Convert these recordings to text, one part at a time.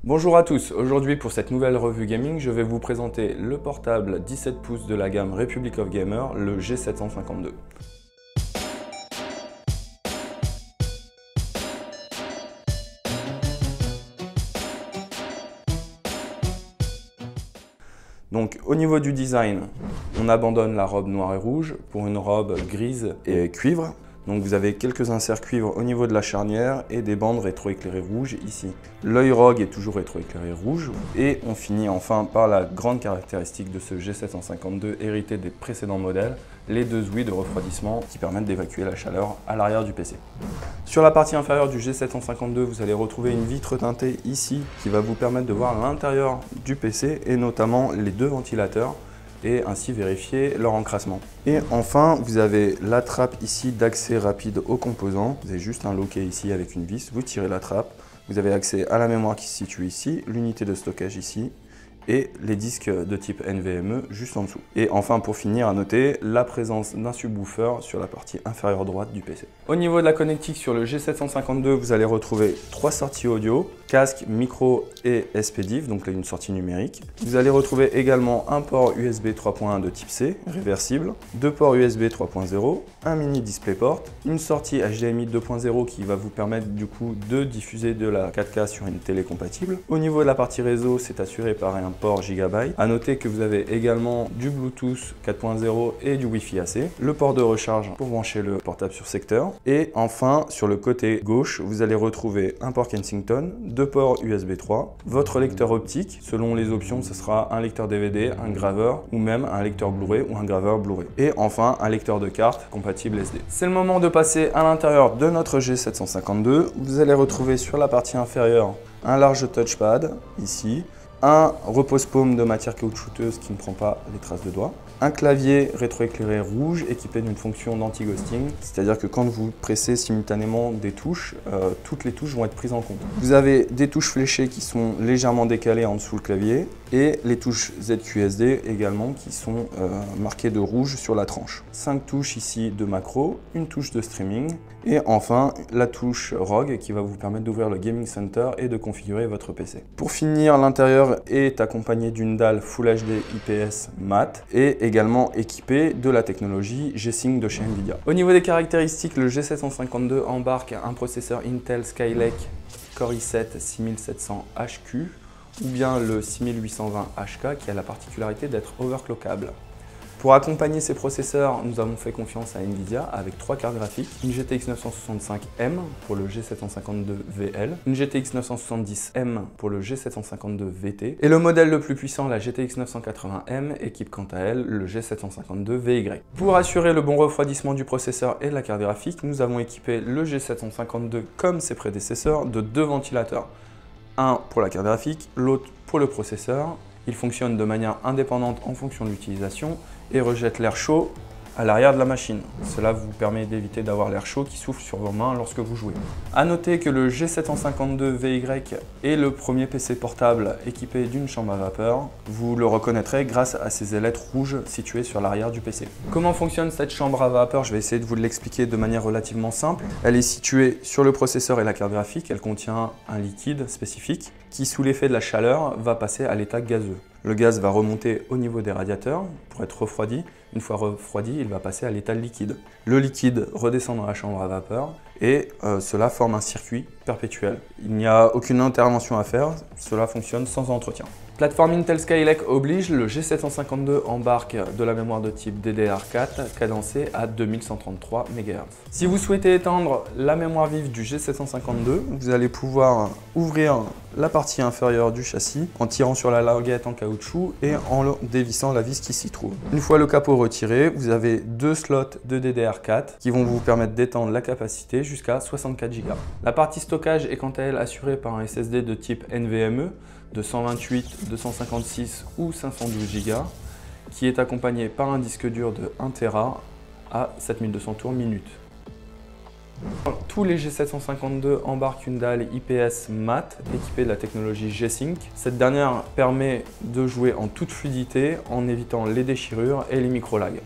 Bonjour à tous, aujourd'hui pour cette nouvelle revue gaming, je vais vous présenter le portable 17 pouces de la gamme Republic of Gamer, le G752. Donc au niveau du design, on abandonne la robe noire et rouge pour une robe grise et cuivre. Donc vous avez quelques inserts cuivre au niveau de la charnière et des bandes rétroéclairées rouges ici. L'œil ROG est toujours rétroéclairé rouge. Et on finit enfin par la grande caractéristique de ce G752 hérité des précédents modèles, les deux ouïes de refroidissement qui permettent d'évacuer la chaleur à l'arrière du PC. Sur la partie inférieure du G752, vous allez retrouver une vitre teintée ici qui va vous permettre de voir l'intérieur du PC et notamment les deux ventilateurs, et ainsi vérifier leur encrassement. Et enfin, vous avez la trappe ici d'accès rapide aux composants. Vous avez juste un loquet ici avec une vis, vous tirez la trappe. Vous avez accès à la mémoire qui se situe ici, l'unité de stockage ici, et les disques de type NVMe juste en dessous. Et enfin, pour finir, à noter la présence d'un subwoofer sur la partie inférieure droite du PC. Au niveau de la connectique sur le G752, vous allez retrouver 3 sorties audio, casque, micro et SPDIF, donc là une sortie numérique. Vous allez retrouver également un port USB 3.1 de type C, réversible, 2 ports USB 3.0, un mini DisplayPort, une sortie HDMI 2.0 qui va vous permettre du coup de diffuser de la 4K sur une télé compatible. Au niveau de la partie réseau, c'est assuré par un port Gigabyte. A noter que vous avez également du Bluetooth 4.0 et du Wi-Fi AC, le port de recharge pour brancher le portable sur secteur. Et enfin, sur le côté gauche, vous allez retrouver un port Kensington, 2 ports USB 3, votre lecteur optique. Selon les options, ce sera un lecteur DVD, un graveur ou même un lecteur Blu-ray ou un graveur Blu-ray. Et enfin, un lecteur de carte compatible SD. C'est le moment de passer à l'intérieur de notre G752. Vous allez retrouver sur la partie inférieure un large touchpad ici, un repose-paume de matière caoutchouteuse qui ne prend pas les traces de doigts, un clavier rétroéclairé rouge équipé d'une fonction d'anti-ghosting, c'est-à-dire que quand vous pressez simultanément des touches, toutes les touches vont être prises en compte. Vous avez des touches fléchées qui sont légèrement décalées en dessous le clavier et les touches ZQSD également qui sont marquées de rouge sur la tranche. 5 touches ici de macro, une touche de streaming et enfin la touche ROG qui va vous permettre d'ouvrir le Gaming Center et de configurer votre PC. Pour finir, l'intérieur est accompagné d'une dalle Full HD IPS mat et également équipé de la technologie G-Sync de chez Nvidia. Au niveau des caractéristiques, le G752 embarque un processeur Intel Skylake Core i7 6700HQ ou bien le 6820HK qui a la particularité d'être overclockable. Pour accompagner ces processeurs, nous avons fait confiance à Nvidia avec 3 cartes graphiques, une GTX 965M pour le G752VL, une GTX 970M pour le G752VT et le modèle le plus puissant, la GTX 980M, équipe quant à elle le G752VY. Pour assurer le bon refroidissement du processeur et de la carte graphique, nous avons équipé le G752 comme ses prédécesseurs de 2 ventilateurs. Un pour la carte graphique, l'autre pour le processeur. Il fonctionne de manière indépendante en fonction de l'utilisation et rejette l'air chaud à l'arrière de la machine. Cela vous permet d'éviter d'avoir l'air chaud qui souffle sur vos mains lorsque vous jouez. A noter que le G752VY est le premier PC portable équipé d'une chambre à vapeur. Vous le reconnaîtrez grâce à ces ailettes rouges situées sur l'arrière du PC. Comment fonctionne cette chambre à vapeur? Je vais essayer de vous l'expliquer de manière relativement simple. Elle est située sur le processeur et la carte graphique. Elle contient un liquide spécifique qui, sous l'effet de la chaleur, va passer à l'état gazeux. Le gaz va remonter au niveau des radiateurs pour être refroidi. Une fois refroidi, il va passer à l'état liquide. Le liquide redescend dans la chambre à vapeur et cela forme un circuit perpétuel. Il n'y a aucune intervention à faire, cela fonctionne sans entretien. Plateforme Intel Skylake oblige, le G752 embarque de la mémoire de type DDR4 cadencée à 2133 MHz. Si vous souhaitez étendre la mémoire vive du G752, vous allez pouvoir ouvrir la partie inférieure du châssis en tirant sur la languette en caoutchouc et en dévissant la vis qui s'y trouve. Une fois le capot retiré, vous avez 2 slots de DDR4 qui vont vous permettre d'étendre la capacité jusqu'à 64 Go. La partie stockage est quant à elle assurée par un SSD de type NVMe de 128, 256 ou 512 Go qui est accompagné par un disque dur de 1 Tera à 7200 tours minute. Tous les G752 embarquent une dalle IPS mat équipée de la technologie G-Sync. Cette dernière permet de jouer en toute fluidité en évitant les déchirures et les micro-lags.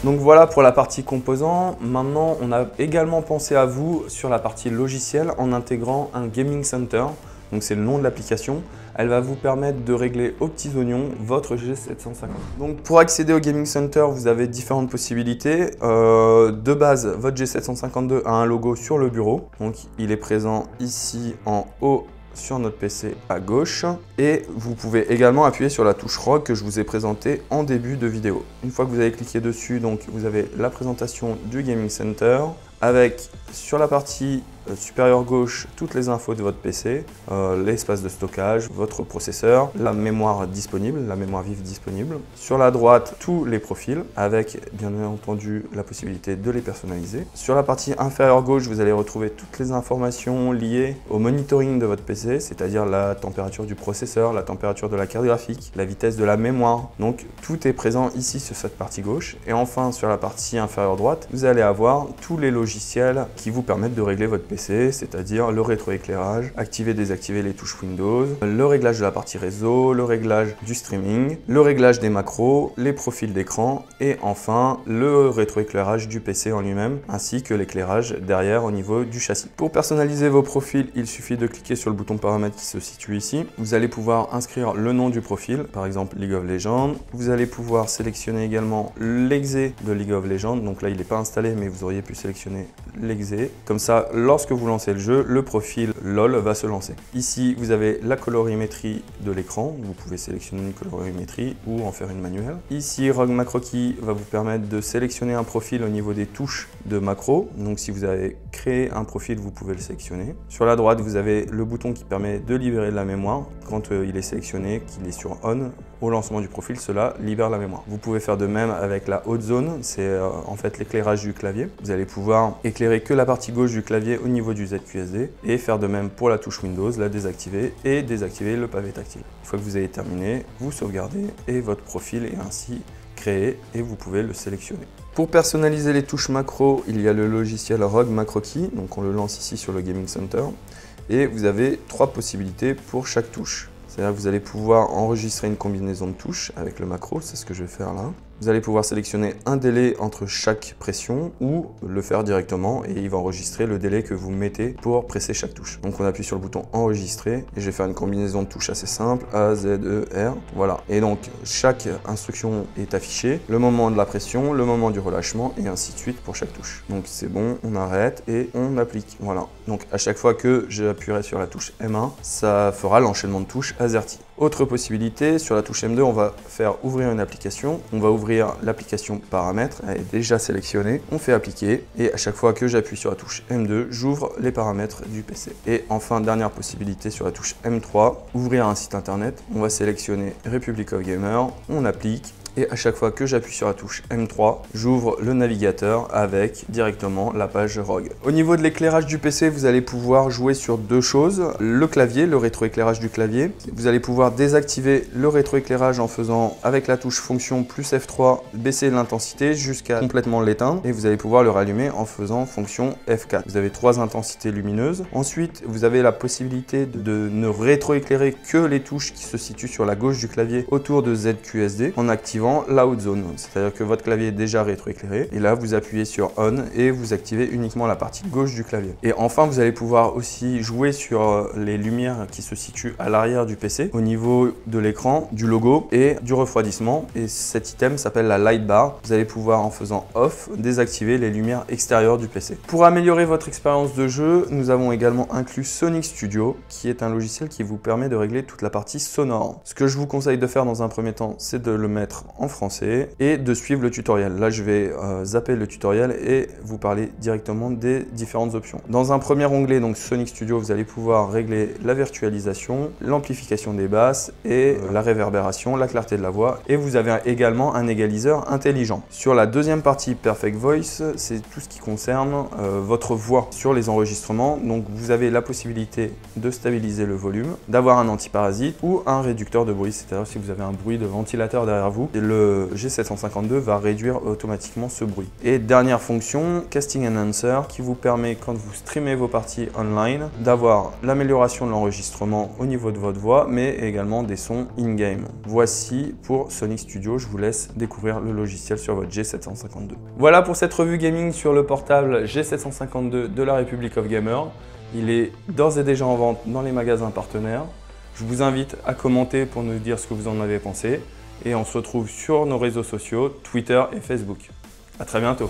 Donc voilà pour la partie composants. Maintenant, on a également pensé à vous sur la partie logiciel en intégrant un Gaming Center. Donc c'est le nom de l'application. Elle va vous permettre de régler aux petits oignons votre G750. Donc pour accéder au Gaming Center, vous avez différentes possibilités. De base, votre G752 a un logo sur le bureau. Donc il est présent ici en haut sur notre PC à gauche. Et vous pouvez également appuyer sur la touche ROG que je vous ai présentée en début de vidéo. Une fois que vous avez cliqué dessus, donc vous avez la présentation du Gaming Center avec sur la partie supérieure gauche toutes les infos de votre PC, l'espace de stockage, votre processeur, la mémoire disponible, la mémoire vive disponible. Sur la droite, tous les profils avec bien entendu la possibilité de les personnaliser. Sur la partie inférieure gauche, vous allez retrouver toutes les informations liées au monitoring de votre PC, c'est-à-dire la température du processeur, la température de la carte graphique, la vitesse de la mémoire. Donc tout est présent ici sur cette partie gauche. Et enfin, sur la partie inférieure droite, vous allez avoir tous les logiciels qui vous permettent de régler votre PC, c'est-à-dire le rétroéclairage, activer, désactiver les touches Windows, le réglage de la partie réseau, le réglage du streaming, le réglage des macros, les profils d'écran et enfin le rétroéclairage du PC en lui-même, ainsi que l'éclairage derrière au niveau du châssis. Pour personnaliser vos profils, il suffit de cliquer sur le bouton paramètres qui se situe ici. Vous allez pouvoir inscrire le nom du profil, par exemple League of Legends. Vous allez pouvoir sélectionner également l'exé de League of Legends, donc là il n'est pas installé mais vous auriez pu sélectionner l'exé. Comme ça, lorsque vous lancez le jeu, le profil LOL va se lancer. Ici, vous avez la colorimétrie de l'écran. Vous pouvez sélectionner une colorimétrie ou en faire une manuelle. Ici, ROG Macro Key va vous permettre de sélectionner un profil au niveau des touches de macro. Donc, si vous avez créé un profil, vous pouvez le sélectionner. Sur la droite, vous avez le bouton qui permet de libérer de la mémoire. Quand il est sélectionné, qu'il est sur On, au lancement du profil, cela libère la mémoire. Vous pouvez faire de même avec la haute zone. C'est en fait l'éclairage du clavier. Vous allez pouvoir éclairer que la partie gauche du clavier au niveau du ZQSD et faire de même pour la touche Windows, la désactiver et désactiver le pavé tactile. Une fois que vous avez terminé, vous sauvegardez et votre profil est ainsi créé et vous pouvez le sélectionner. Pour personnaliser les touches macro, il y a le logiciel ROG Macro Key, donc on le lance ici sur le Gaming Center et vous avez 3 possibilités pour chaque touche. C'est-à-dire que vous allez pouvoir enregistrer une combinaison de touches avec le macro, c'est ce que je vais faire là. Vous allez pouvoir sélectionner un délai entre chaque pression ou le faire directement et il va enregistrer le délai que vous mettez pour presser chaque touche. Donc on appuie sur le bouton enregistrer et je vais faire une combinaison de touches assez simple, A, Z, E, R, voilà. Et donc chaque instruction est affichée, le moment de la pression, le moment du relâchement et ainsi de suite pour chaque touche. Donc c'est bon, on arrête et on applique, voilà. Donc à chaque fois que j'appuierai sur la touche M1, ça fera l'enchaînement de touches AZERTY. Autre possibilité, sur la touche M2, on va faire ouvrir une application. On va ouvrir l'application paramètres, elle est déjà sélectionnée. On fait appliquer et à chaque fois que j'appuie sur la touche M2, j'ouvre les paramètres du PC. Et enfin, dernière possibilité sur la touche M3, ouvrir un site internet. On va sélectionner Republic of Gamers, on applique. Et à chaque fois que j'appuie sur la touche M3, j'ouvre le navigateur avec directement la page ROG. Au niveau de l'éclairage du PC, vous allez pouvoir jouer sur 2 choses. Le clavier, le rétroéclairage du clavier. Vous allez pouvoir désactiver le rétroéclairage en faisant avec la touche fonction plus F3, baisser l'intensité jusqu'à complètement l'éteindre. Et vous allez pouvoir le rallumer en faisant fonction F4. Vous avez 3 intensités lumineuses. Ensuite, vous avez la possibilité de ne rétroéclairer que les touches qui se situent sur la gauche du clavier autour de ZQSD en activant la haute zone, c'est-à-dire que votre clavier est déjà rétroéclairé et là vous appuyez sur On et vous activez uniquement la partie gauche du clavier. Et enfin vous allez pouvoir aussi jouer sur les lumières qui se situent à l'arrière du PC au niveau de l'écran, du logo et du refroidissement, et cet item s'appelle la light bar. Vous allez pouvoir en faisant off désactiver les lumières extérieures du PC. Pour améliorer votre expérience de jeu, nous avons également inclus Sonic Studio qui est un logiciel qui vous permet de régler toute la partie sonore. Ce que je vous conseille de faire dans un premier temps, c'est de le mettre en français et de suivre le tutoriel. Là, je vais zapper le tutoriel et vous parler directement des différentes options. Dans un premier onglet, donc Sonic Studio, vous allez pouvoir régler la virtualisation, l'amplification des basses et la réverbération, la clarté de la voix. Et vous avez également un égaliseur intelligent. Sur la deuxième partie Perfect Voice, c'est tout ce qui concerne votre voix sur les enregistrements. Donc, vous avez la possibilité de stabiliser le volume, d'avoir un antiparasite ou un réducteur de bruit, c'est-à-dire si vous avez un bruit de ventilateur derrière vous, le G752 va réduire automatiquement ce bruit. Et dernière fonction, Casting Enhancer, qui vous permet, quand vous streamez vos parties online, d'avoir l'amélioration de l'enregistrement au niveau de votre voix, mais également des sons in-game. Voici pour Sonic Studio, je vous laisse découvrir le logiciel sur votre G752. Voilà pour cette revue gaming sur le portable G752 de la Republic of Gamers. Il est d'ores et déjà en vente dans les magasins partenaires. Je vous invite à commenter pour nous dire ce que vous en avez pensé. Et on se retrouve sur nos réseaux sociaux, Twitter et Facebook. À très bientôt.